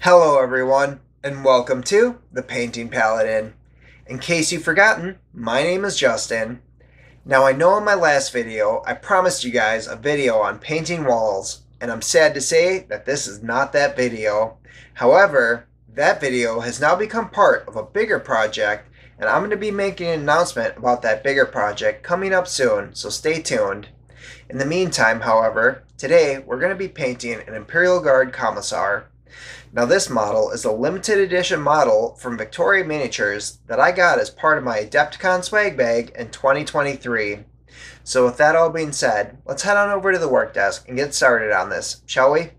Hello everyone, and welcome to the Painting Paladin. In case you've forgotten, my name is Justin. Now I know in my last video I promised you guys a video on painting walls, and I'm sad to say that this is not that video. However, that video has now become part of a bigger project, and I'm going to be making an announcement about that bigger project coming up soon, so stay tuned. In the meantime, however, today we're going to be painting an Imperial Guard Commissar. Now this model is a limited edition model from Victoria Miniatures that I got as part of my Adepticon swag bag in 2023. So with that all being said, let's head on over to the work desk and get started on this, shall we?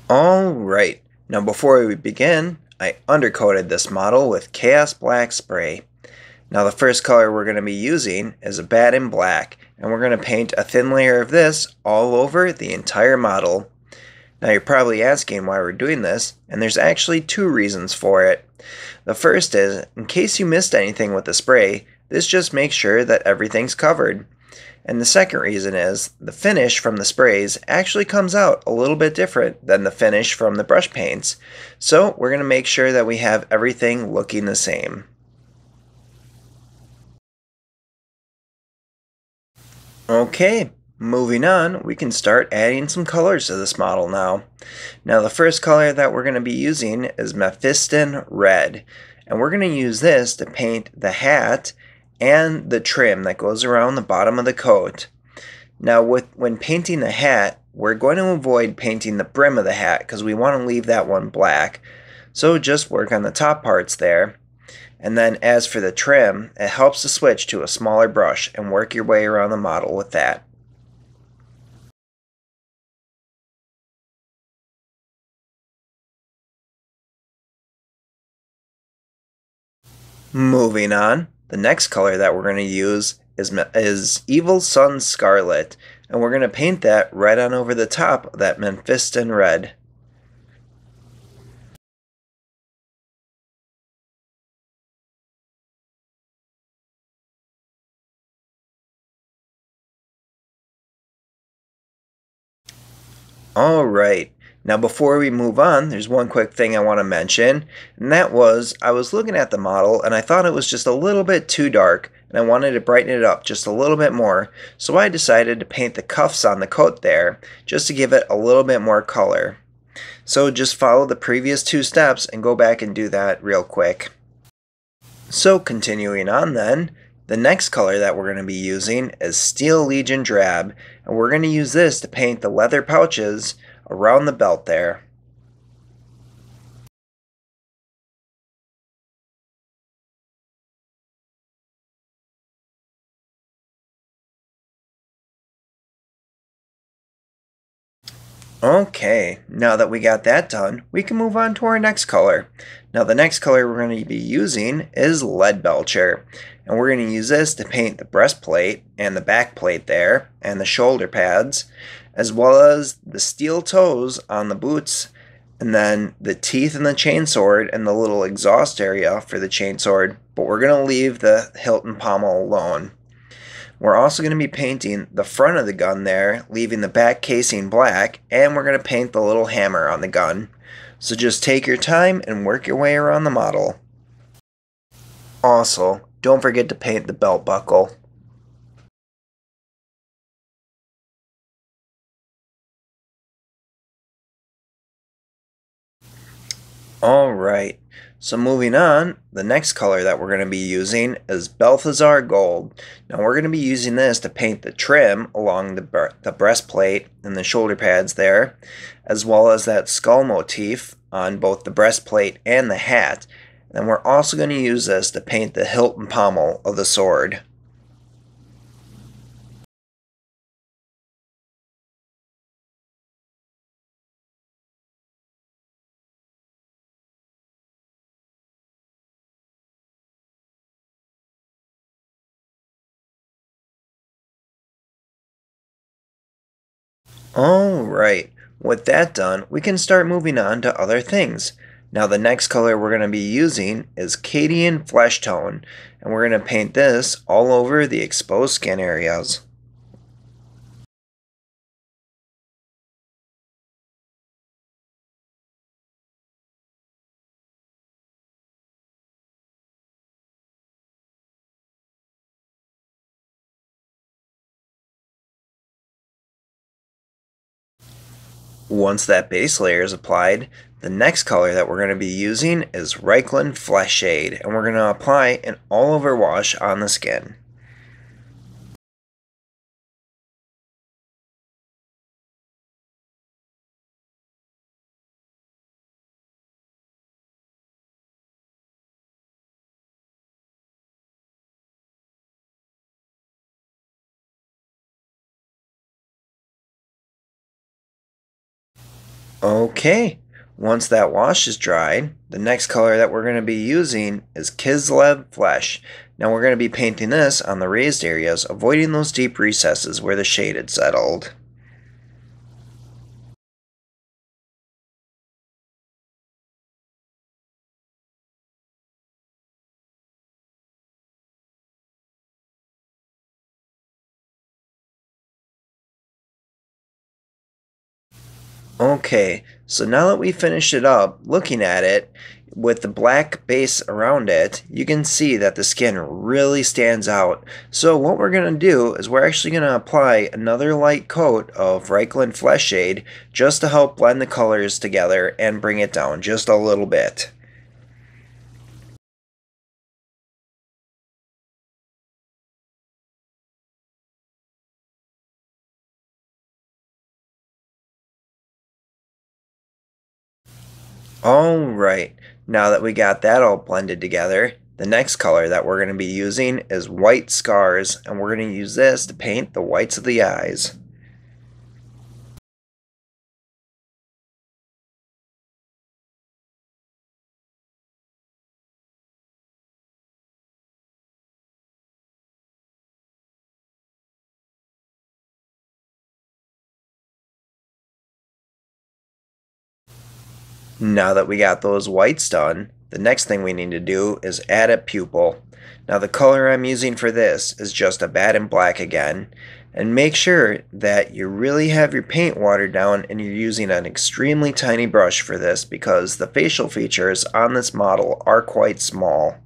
Alright, now before we begin, I undercoated this model with Chaos Black spray. Now the first color we're going to be using is Abaddon Black, and we're going to paint a thin layer of this all over the entire model. Now you're probably asking why we're doing this, and there's actually two reasons for it. The first is, in case you missed anything with the spray, this just makes sure that everything's covered. And the second reason is, the finish from the sprays actually comes out a little bit different than the finish from the brush paints. So we're going to make sure that we have everything looking the same. Okay, moving on, we can start adding some colors to this model now. Now the first color that we're going to be using is Mephiston Red. And we're going to use this to paint the hat and the trim that goes around the bottom of the coat. Now when painting the hat, we're going to avoid painting the brim of the hat because we want to leave that one black. So just work on the top parts there. And then as for the trim, it helps to switch to a smaller brush and work your way around the model with that. Moving on, the next color that we're going to use is Evil Sunz Scarlet, and we're going to paint that right on over the top of that Mephiston Red. Alright, now before we move on, there's one quick thing I want to mention, and that was, I was looking at the model and I thought it was just a little bit too dark, and I wanted to brighten it up just a little bit more, so I decided to paint the cuffs on the coat there, just to give it a little bit more color. So just follow the previous two steps and go back and do that real quick. So continuing on then, the next color that we're going to be using is Steel Legion Drab, and we're going to use this to paint the leather pouches around the belt there. Okay, now that we got that done, we can move on to our next color. Now the next color we're going to be using is Leadbelcher, and we're going to use this to paint the breastplate and the back plate there, and the shoulder pads, as well as the steel toes on the boots, and then the teeth in the chainsword and the little exhaust area for the chainsword, but we're going to leave the hilt and pommel alone. We're also going to be painting the front of the gun there, leaving the back casing black, and we're going to paint the little hammer on the gun. So just take your time and work your way around the model. Also, don't forget to paint the belt buckle. Alright, so moving on, the next color that we're going to be using is Balthasar Gold. Now we're going to be using this to paint the trim along the breastplate and the shoulder pads there, as well as that skull motif on both the breastplate and the hat. And we're also going to use this to paint the hilt and pommel of the sword. Alright, With that done, we can start moving on to other things. Now the next color we're going to be using is Cadian Fleshtone, and we're going to paint this all over the exposed skin areas. Once that base layer is applied, the next color that we're going to be using is Reikland Fleshshade, and we're going to apply an all-over wash on the skin. Okay, once that wash is dried, the next color that we're going to be using is Kislev Flesh. Now we're going to be painting this on the raised areas, avoiding those deep recesses where the shade had settled. Okay, so now that we finished it up, looking at it, with the black base around it, you can see that the skin really stands out. So what we're going to do is we're actually going to apply another light coat of Reikland Fleshshade just to help blend the colors together and bring it down just a little bit. Alright, now that we got that all blended together, the next color that we're going to be using is White Scars, and we're going to use this to paint the whites of the eyes. Now that we got those whites done, the next thing we need to do is add a pupil. Now the color I'm using for this is just Abaddon Black again, and make sure that you really have your paint watered down and you're using an extremely tiny brush for this because the facial features on this model are quite small.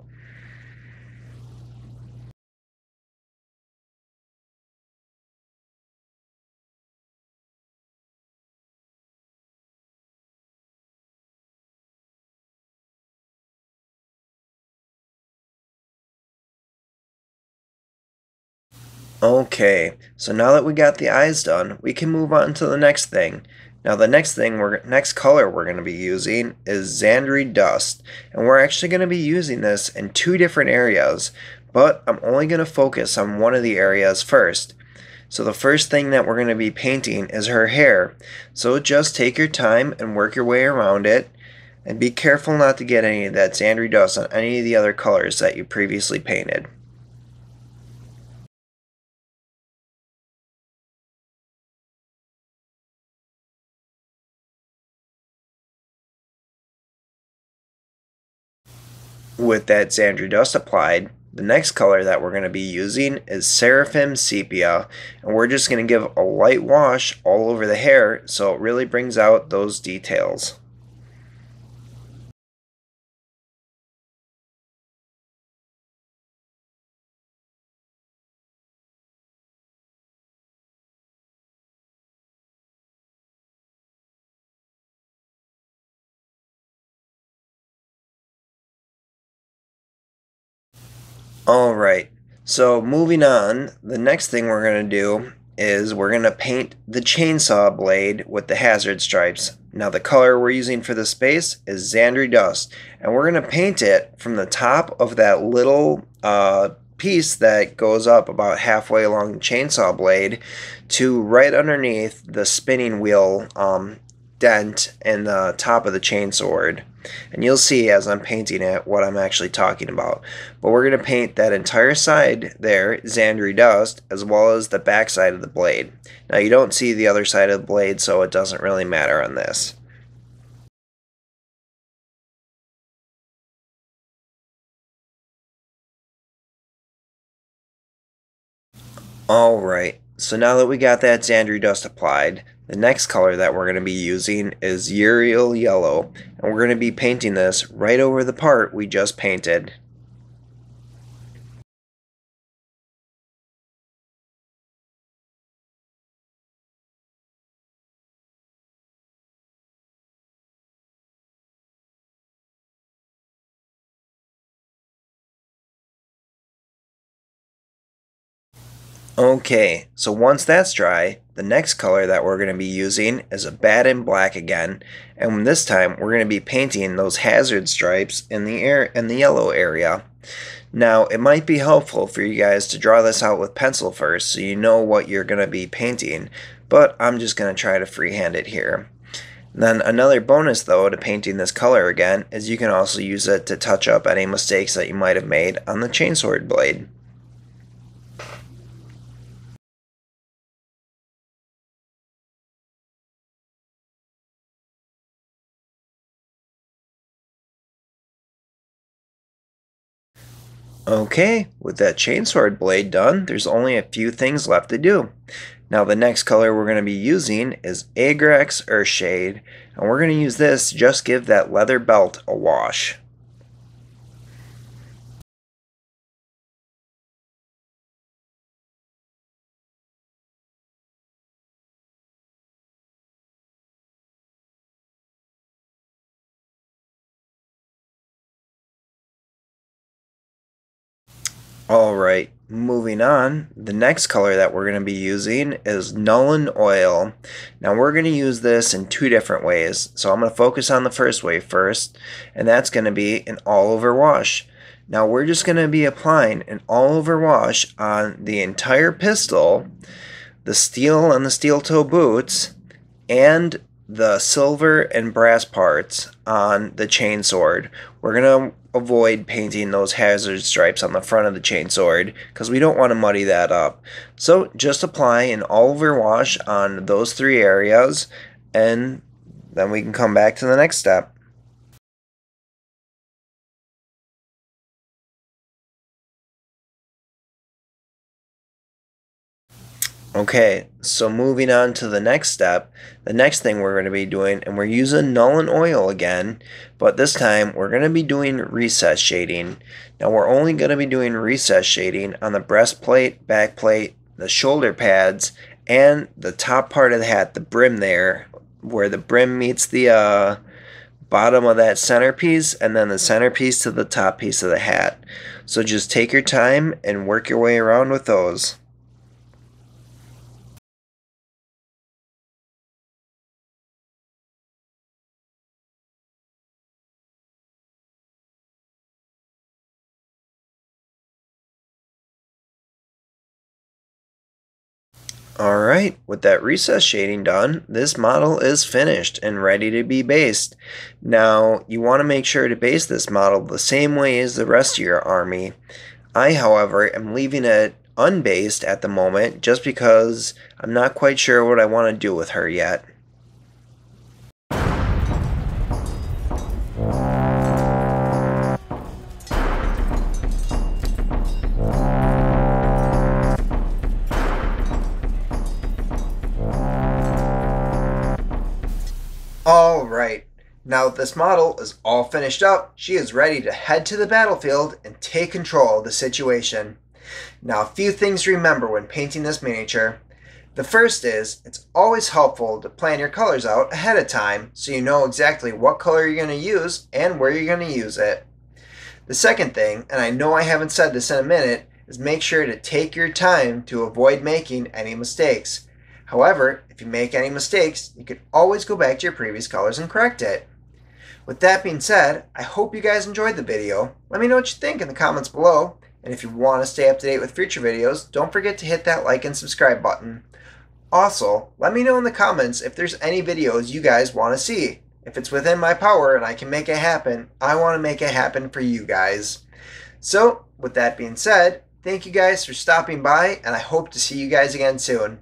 Okay, so now that we got the eyes done, we can move on to the next thing. Now the next color we're going to be using is Zandri Dust, and we're actually going to be using this in two different areas, but I'm only going to focus on one of the areas first. So the first thing that we're going to be painting is her hair. So just take your time and work your way around it, and be careful not to get any of that Zandri Dust on any of the other colors that you previously painted. With that Zandri Dust applied, the next color that we're going to be using is Seraphim Sepia, and we're just going to give a light wash all over the hair so it really brings out those details. Alright, so moving on, the next thing we're going to do is we're going to paint the chainsaw blade with the hazard stripes. Now the color we're using for the space is Zandri Dust, and we're going to paint it from the top of that little piece that goes up about halfway along the chainsaw blade to right underneath the spinning wheel dent in the top of the chainsword. And you'll see as I'm painting it what I'm actually talking about. But we're going to paint that entire side there, Zandri Dust, as well as the back side of the blade. Now you don't see the other side of the blade, so it doesn't really matter on this. Alright, so now that we got that Zandri Dust applied, the next color that we're going to be using is Yriel Yellow, and we're going to be painting this right over the part we just painted. Okay, so once that's dry, the next color that we're going to be using is Abaddon Black again, and this time we're going to be painting those hazard stripes in the yellow area. Now, it might be helpful for you guys to draw this out with pencil first so you know what you're going to be painting, but I'm just going to try to freehand it here. Then another bonus though to painting this color again is you can also use it to touch up any mistakes that you might have made on the chainsword blade. Okay, with that chainsword blade done, there's only a few things left to do. Now the next color we're going to be using is Agrex's Earthshade, and we're going to use this to just give that leather belt a wash. Alright, moving on, the next color that we're going to be using is Nuln Oil. Now we're going to use this in two different ways, so I'm going to focus on the first way first, and that's going to be an all-over wash. Now we're just going to be applying an all-over wash on the entire pistol, the steel on the steel toe boots, and the silver and brass parts on the chainsword. We're going to avoid painting those hazard stripes on the front of the chainsword because we don't want to muddy that up. So just apply an all-over wash on those three areas, and then we can come back to the next step. Okay, so moving on to the next step, the next thing we're going to be doing, and we're using Nuln Oil again, but this time we're going to be doing recess shading. Now we're only going to be doing recess shading on the breastplate, backplate, the shoulder pads, and the top part of the hat, the brim there, where the brim meets the bottom of that centerpiece, and then the centerpiece to the top piece of the hat. So just take your time and work your way around with those. Alright, with that recess shading done, this model is finished and ready to be based. Now, you want to make sure to base this model the same way as the rest of your army. I, however, am leaving it unbased at the moment just because I'm not quite sure what I want to do with her yet. Alright, now that this model is all finished up, she is ready to head to the battlefield and take control of the situation. Now, a few things to remember when painting this miniature. The first is, it's always helpful to plan your colors out ahead of time so you know exactly what color you're going to use and where you're going to use it. The second thing, and I know I haven't said this in a minute, is make sure to take your time to avoid making any mistakes. However, if you make any mistakes, you can always go back to your previous colors and correct it. With that being said, I hope you guys enjoyed the video. Let me know what you think in the comments below. And if you want to stay up to date with future videos, don't forget to hit that like and subscribe button. Also, let me know in the comments if there's any videos you guys want to see. If it's within my power and I can make it happen, I want to make it happen for you guys. So, with that being said, thank you guys for stopping by, and I hope to see you guys again soon.